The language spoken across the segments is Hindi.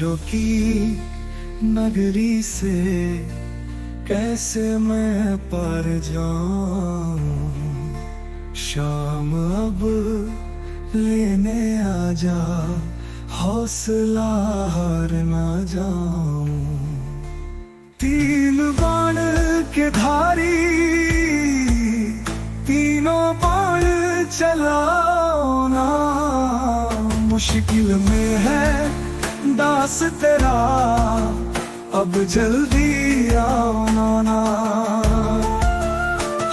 अंधेरों की नगरी से कैसे मैं पार जाऊं। शाम अब लेने आजा, हौसला हार ना जाऊं। तीन बाण के धारी, तीनों बाण चलाओ ना। मुश्किल में है दास तेरा, अब जल्दी आओ ना।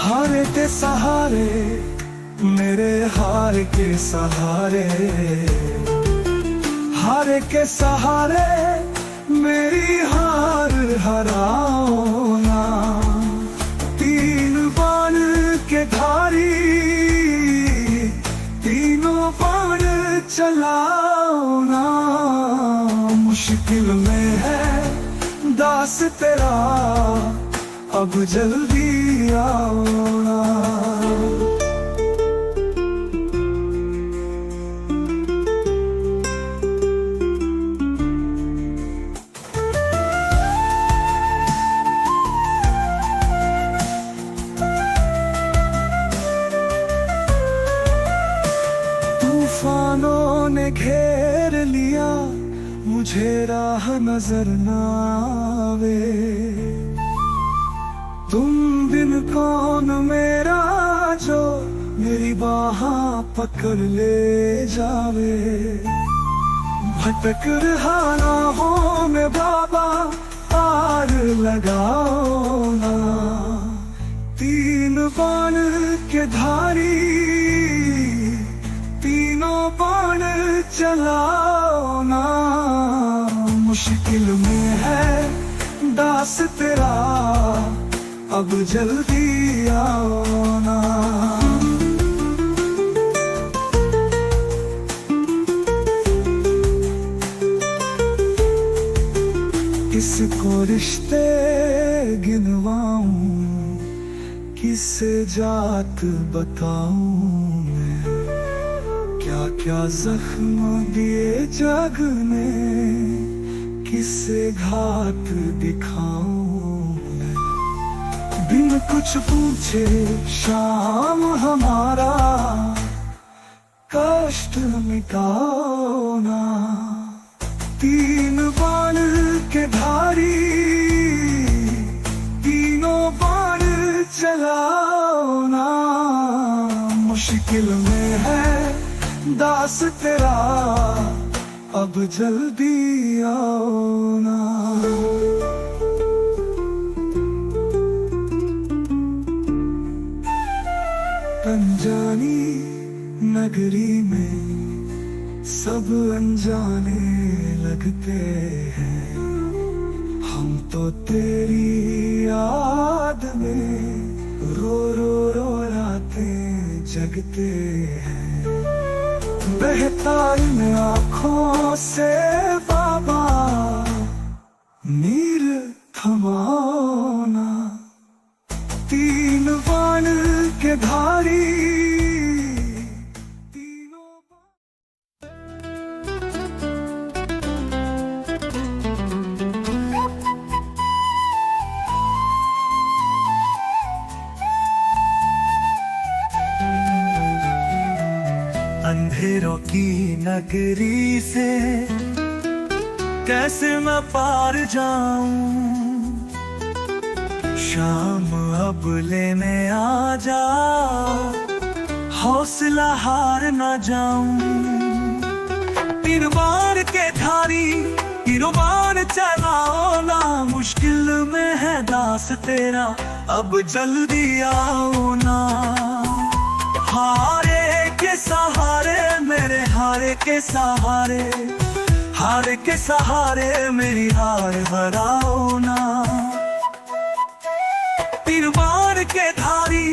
हारे के सहारे, मेरे हार के सहारे, हारे के सहारे मेरी हार हराओ ना। तीन बाण के धारी, तीनों बाण चलाओ ना। मुश्किल में है दास तेरा, अब जल्दी आओ ना। तूफानों ने घेर लिया, मुझे राह नजर ना आवे। तुम बिन कौन मेरा, जो मेरी बाहां पकड़ ले जावे। भटक रहा ना हो मैं बाबा, पार लगाओ ना। तीन बाण के धारी, तीनों बाण चलाओ ना। मुश्किल में है दास तेरा, अब जल्दी आओ ना। किसको रिश्ते गिनवाऊं, किसे जात बताऊं मैं। क्या क्या जख्म दिए जग ने, किसे घाट दिखाऊं मैं। बिन कुछ पूछे शाम हमारा, कष्ट मिटाओ ना। तीन बाण के धारी, तीनों बाण चलाओ ना। मुश्किल में है दास तेरा, अब जल्दी आओ ना। अनजानी नगरी में सब अनजाने लगते हैं। हम तो तेरी याद में रो रो रो रातें जगते हैं। बहता इन आँखों से बाबा, नीर थमाओ ना। तीन बाण के धारी, अंधेरों की नगरी से कैसे मैं पार जाऊं। शाम अब लेने आ जा, हौसला हार ना जाऊं। तीन बाण के धारी, तीनों बाण चलाओ ना। मुश्किल में है दास तेरा, अब जल्दी आओ ना। हारे के सहारे, मेरे हारे के सहारे, हारे के सहारे मेरी हार हराओ ना। तीन बाण के धारी,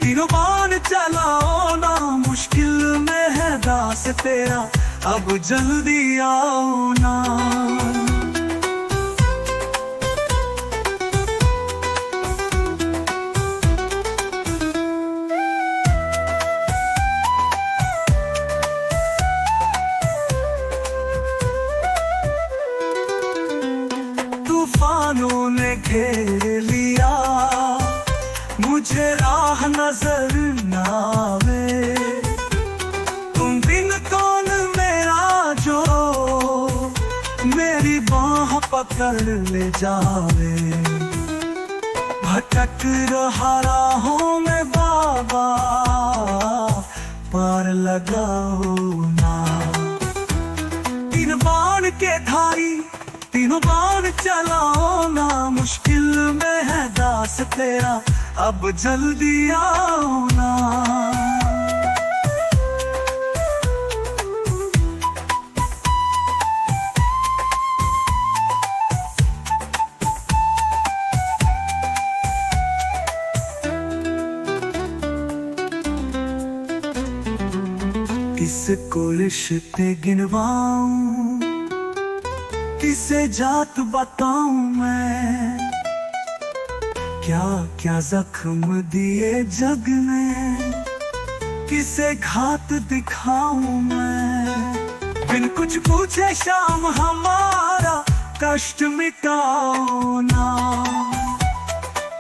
तीनों बाण चलाओ ना। मुश्किल में है दास तेरा, अब जल्दी आओ ना। लिया, मुझे राह नजर न आवे। तुम बिन कौन मेरा जो मेरी बाह पकड़ ले जावे। भटक रहा राहों में बाबा, पार लगाओ ना। तीन बाण के धारी तीनों बाण चलाओ ना, मुश्किल में है दास तेरा, अब जल्दी आओ ना। किसको रिश्ते गिनवाऊं, किसे जात बताऊं मैं, क्या क्या जख्म दिए जग में, किसे घात दिखाऊं मैं। बिन कुछ पूछे शाम हमारा कष्ट मिटाओ ना।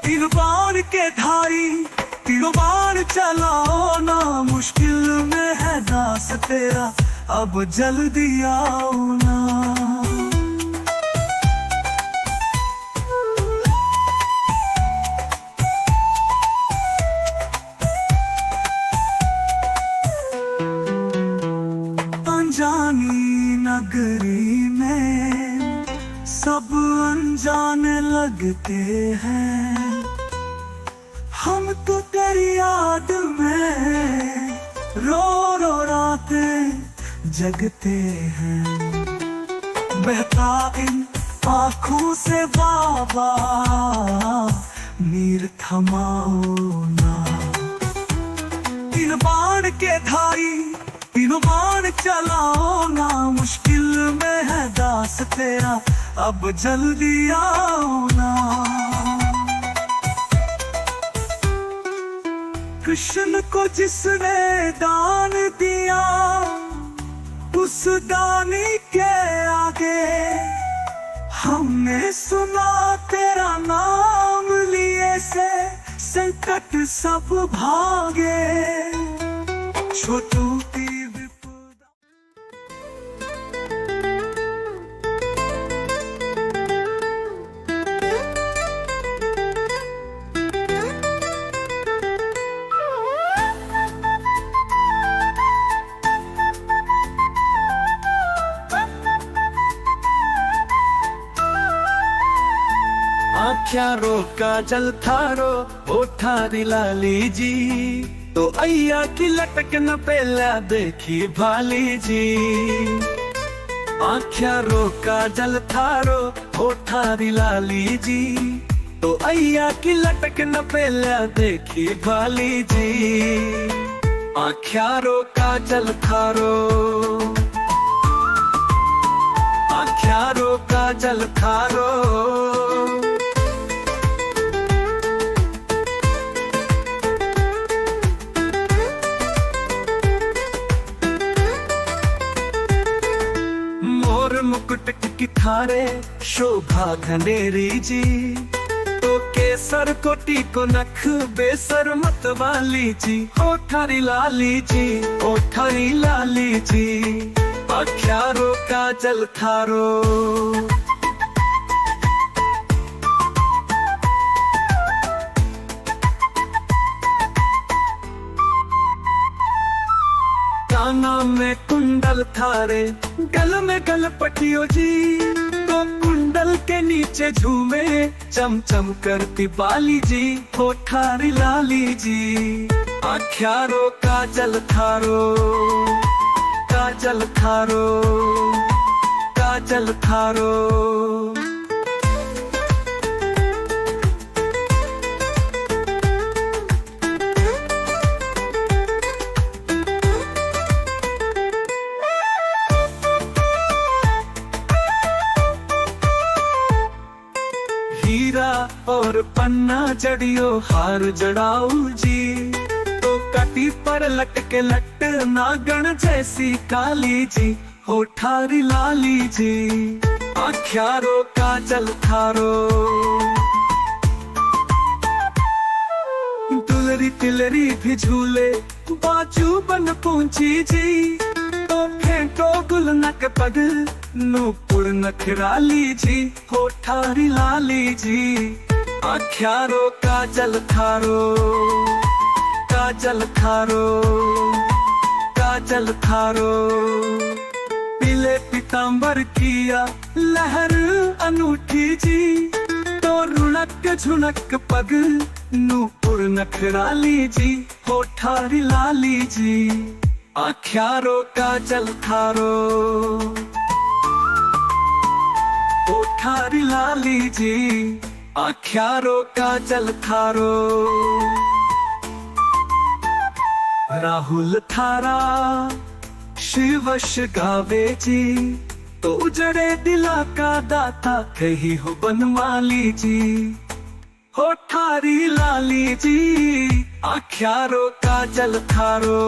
तीन बाण के धारी तीनों बाण चलाओ ना, मुश्किल में है दास तेरा, अब जल्दी आओ ना। अनजानी नगरी में सब अनजाने लगते हैं, हम तो तेरी याद में रो रो रातें जगते हैं। बहता इन आँखों से बाबा, नीर थमाओ ना। तीन बाण के धारी तीनों बाण चलाओ ना, मुश्किल में है दास तेरा, अब जल्दी आओ ना। कृष्ण को जिसने दान दिया, उस दानी के आगे हमने सुना तेरा नाम लिए से संकट सब भागे। छोटू की आख्या रोका जल थारो ओठा दिलाली जी, तो अय्या की लटक न पेला देखी भाली जी। आख्या रोका जल थारो ओठा दिलाली जी, तो अय्या की लटक न पेला देखी भाली जी। आख्या रोका जल थारो, आख्या रोका जल थारो, मुकुट की थारे शोभा घनेरी जी, तो केसर कोटी को नख बेसर मत वाली जी। ओ थारी लाली जी, ओ थारी लाली जी, आख्या रोका जल थारो। काना में कुंडल थारे गल में गल पटियो जी, तो कुंडल के नीचे झूमे चम चम करती बाली जी। हो थारी लाली जी, आख्या रोका जल थारो, काजल थारो, काजल थारो। हीरा और पन्ना जड़ियो हार जड़ाऊ जी, तो कटी पर लटके लट नागण जैसी काली जी। हो थारी लाली जी, आख्या रोका जल थारो, दुलरी तिलरी भी झूले बाजू बन पहुंची जी तो फेंटो गुल नक पग नूपुर नखराली जी होठारी लाली जी आख्यारो काजल थारो काजल थारो काजल थारो पीले पीतांबर किया लहर अनूठी जी तो रुणक झुनक पग नूपुर नखराली जी होठारी लाली जी आख्यारो काजल थारो होठारी लाली जी आख्यारो काजल थारो राहुल थारा शिवश गावे जी तो उजड़े दिला का दाता कही हो बनवाली जी होठारी लाली जी आख्यारो काजल थारो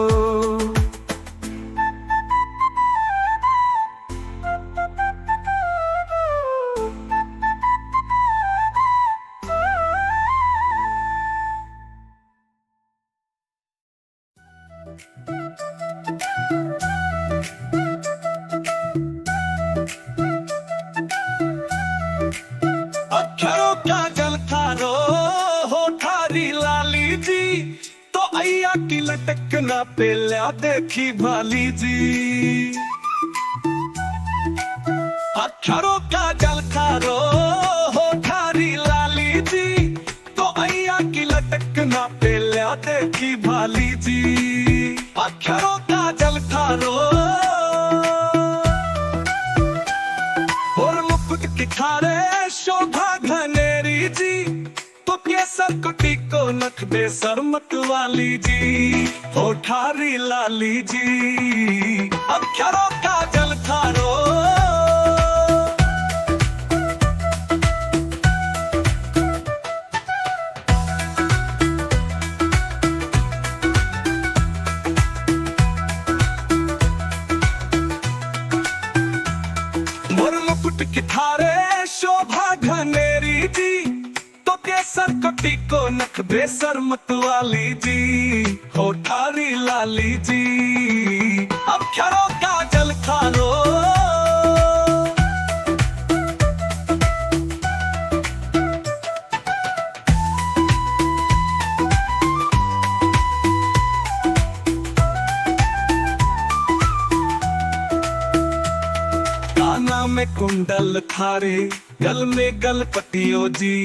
अक्षरों काजल थारो होठारी लाली जी तो अय्या की लटक ना पेल्या देखी भाली जी अक्षरों काजल थारो होठारी लाली जी तो अय्या की लटक ना पेल्या देखी भाली जी अक्षरों काजल थारो और मुकुट की थारे शोभा घनेरी जी तो केसर कुटी को नख दे सरमत वाली जी होठारी लाली जी अक्षरों काजल थारो मोर मुकुट की थारे शोभा घनेरी जी तो केसर कटी को नख बेसर मतवाली जी होठारी लाली जी अक्षरों काजल थारो काना में कुंडल थारे गल में गल पतियो जी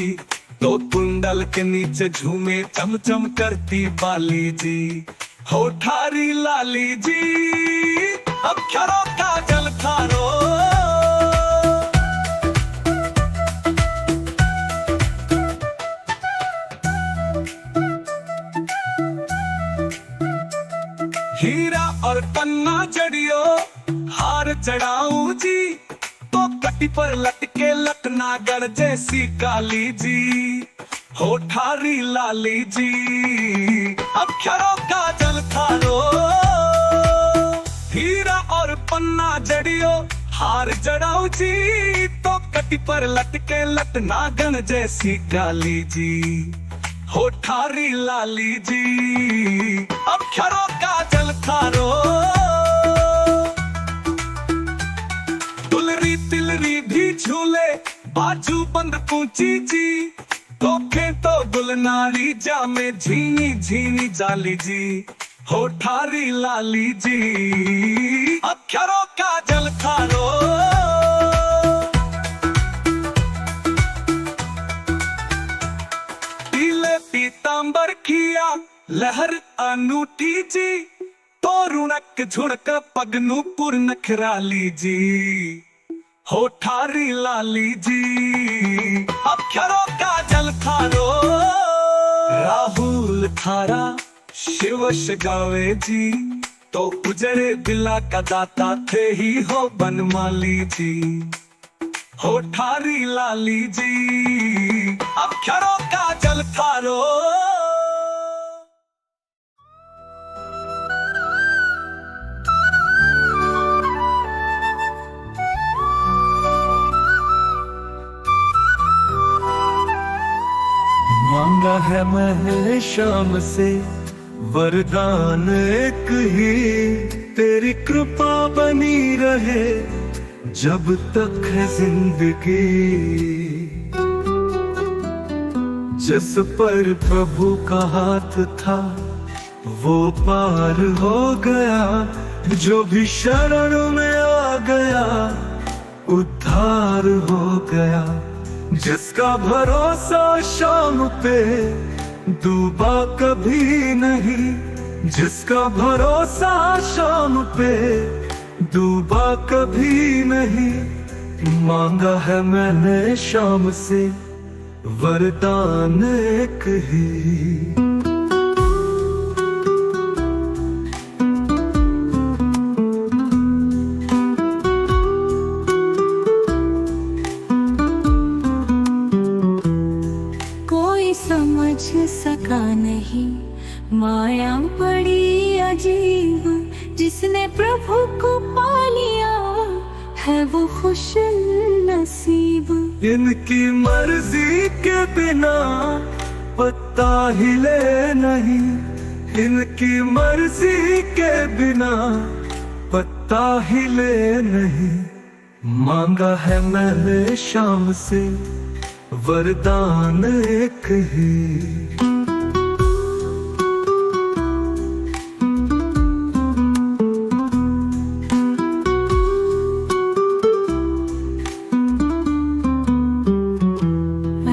तो कुंडल के नीचे झूमे चमचम करती बाली जी होठारी लाली जी अक्षरों काजल थारो हीरा और पन्ना जड़ियो हार चढ़ाऊं जी तो कटी पर लटके लटनागर जैसी काली जी होठारी लाली जी अक्षरों काजल थारो हीरा और पन्ना जड़ियो हार जड़ाऊ जी तो कटी पर लटके लटनागन जैसी काली जी होठारी लाली जी अक्षरों काजल थारो दुलरी तिलरी भी झूले बाजू बंद पूंची जी तोखे तो गुलनारी जामे झीनी झीनी जाली जी होठारी लाली जी अक्षरों काजल थारो पीले पीतांबर किया लहर अनूठी जी तो रुणक झुणक पगनू पुर नखराली जी होठारी लाली जी अक्षरों काजल थारो राहुल थारा शिवश गावे जी तो उजड़े दिला का दाता थे ही हो बनमाली जी होठारी लाली जी अक्षरों काजल थारो मंगल है मैंने शाम से वरदान एक ही, तेरी कृपा बनी रहे जब तक है जिंदगी। जिस पर प्रभु का हाथ था वो पार हो गया, जो भी शरण में आ गया उद्धार हो गया। जिसका भरोसा शाम पे डूबा कभी नहीं, जिसका भरोसा शाम पे डूबा कभी नहीं। मांगा है मैंने शाम से वरदान एक ही। समझ सका नहीं माया बड़ी अजीब, जिसने प्रभु को पा लिया है वो खुश नसीब। इनकी मर्जी के बिना पत्ता हिले नहीं, इनकी मर्जी के बिना पत्ता हिले नहीं। मांगा है मैंने शाम से वरदान एक ही।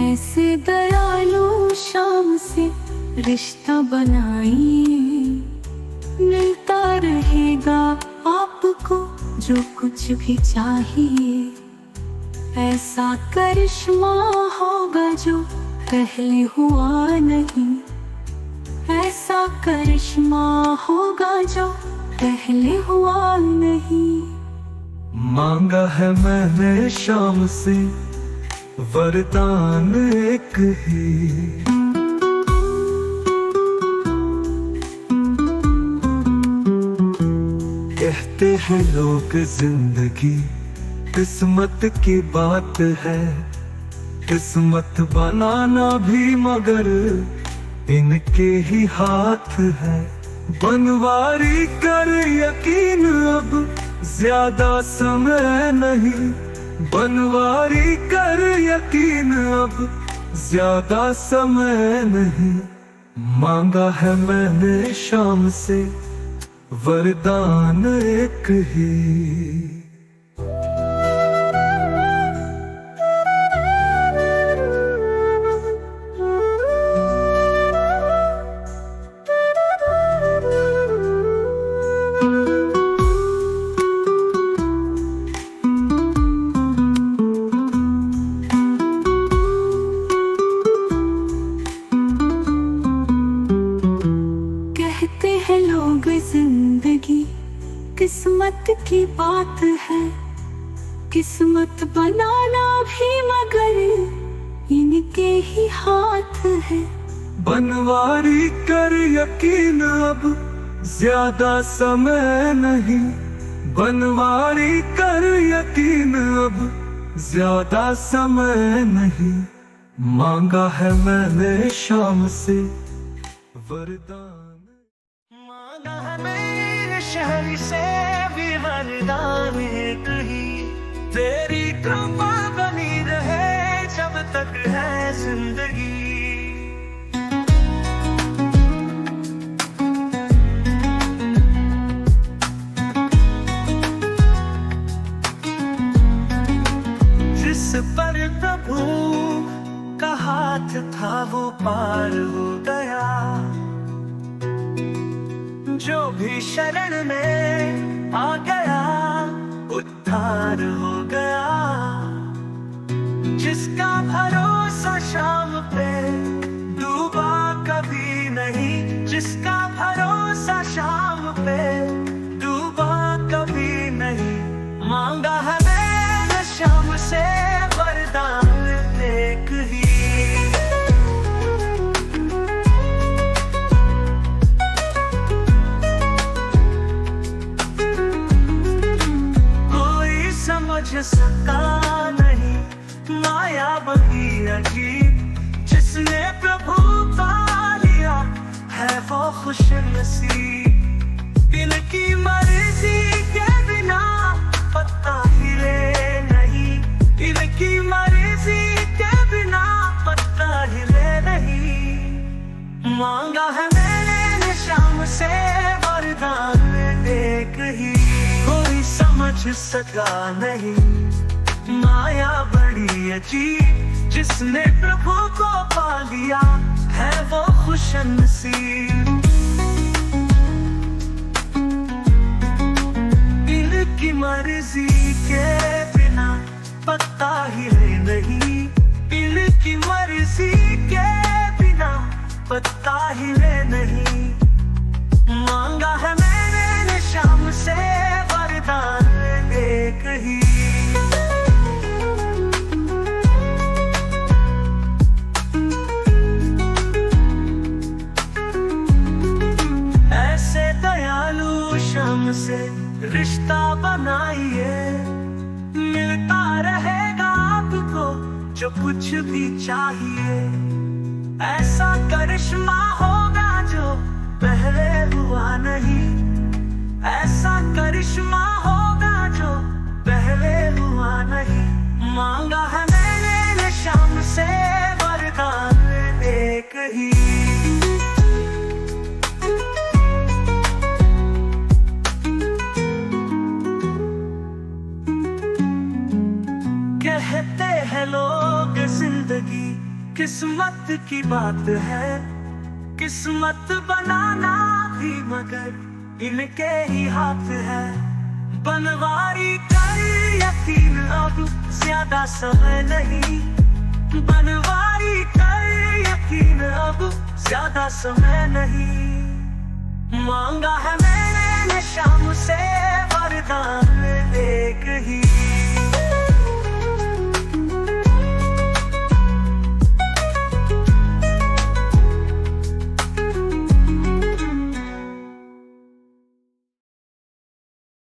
ऐसे दयालु शाम से रिश्ता बनाई, मिलता रहेगा आपको जो कुछ भी चाहिए। ऐसा करिश्मा होगा जो पहले हुआ नहीं, ऐसा करिश्मा होगा जो पहले हुआ नहीं। मांगा है मैंने शाम से वरदान एक ही। कहते हैं लोग जिंदगी किस्मत की बात है, किस्मत बनाना भी मगर इनके ही हाथ है। बनवारी कर यकीन अब ज्यादा समय नहीं, बनवारी कर यकीन अब ज्यादा समय नहीं। मांगा है मैंने शाम से वरदान एक ही। जिंदगी किस्मत की बात है, किस्मत बनाना भी मगर इनके ही हाथ है। बनवारी कर यकीन अब ज्यादा समय नहीं, बनवारी कर यकीन अब ज्यादा समय नहीं। मांगा है मैंने शाम से वरदान। मांगा है मेरे शहर से भी वरदान एक ही, तेरी कृपा बनी रहे जब तक है जिंदगी। जिस पर प्रभु का हाथ था वो पार हो गया, जो भी शरण में आ गया उद्धार हो गया। जिसका भरोसा शाम पे डूबा कभी नहीं, जिसका भरोसा शाम पे डूबा कभी नहीं। मांगा है मैंने शाम से वरदान एक ही। समझ सका नहीं माया बगी अजीब, जिसने प्रभु है वो खुश नसीब। इनकी मर्जी के बिना पत्ता हिले नहीं, इनकी मर्जी के बिना पत्ता हिले नहीं। मांगा है मैंने शाम से वरदान एक ही, कोई समझ सका नहीं। माया बड़ी अजीब, जिसने प्रभु को पा लिया है वो खुश नसीब। इनकी मर्जी के बिना पत्ता हिले नहीं, इनकी मर्जी के बिना पत्ता हिले नहीं। मांगा है मैंने शाम से वरदान एक ही। ऐसे दयालु शाम से रिश्ता बनाइए, मिलता रहेगा आपको जो कुछ भी चाहिए। ऐसा करिश्मा होगा जो पहले हुआ नहीं, ऐसा करिश्मा होगा जो पहले हुआ नहीं। मांगा है मैंने शाम से वरदान एक ही। कहते हैं लोग जिंदगी किस्मत की बात है, किस्मत बनाना भी मगर इनके ही हाथ है। बनवारी कर यकीन अब ज्यादा समय नहीं, बनवारी कर यकीन अब ज्यादा समय नहीं। मांगा है मैंने शाम से वरदान एक ही।